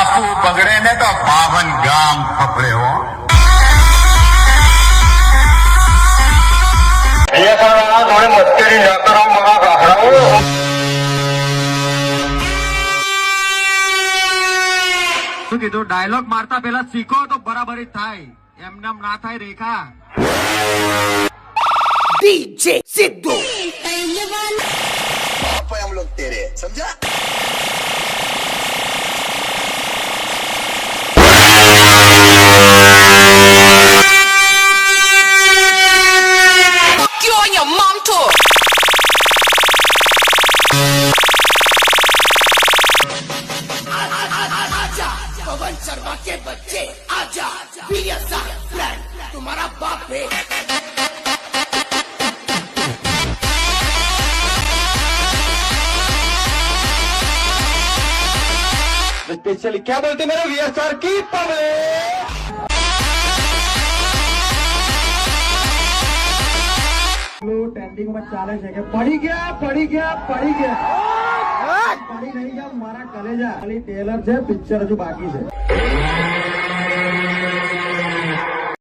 બાપુ બગડે ને તો 52 ગામ ફફડે હો. થોડી મસ્કરી ના કરો મારા ગાહડાઓ. શું કીધું? ડાયલોગ મારતા પેલા શીખો તો બરાબર જ થાય, એમને એમ ના થાય. રેખા डीजे सिद्धू पे हम लोग तेरे समझा. you on your mom tour आजा पवन शर्मा के बच्चे आजा बीएसआर ब्रांड तुम्हारा बाप है स्पेशली क्या बोलते मेरे वीएसआर की पब्लिक. ट्रेंडिंग में चाले છે કે પડી ગયા પડી નહીં ગયા મારા કલેજા. ખાલી ટેલર છે, પિક્ચર હજુ બાકી છે.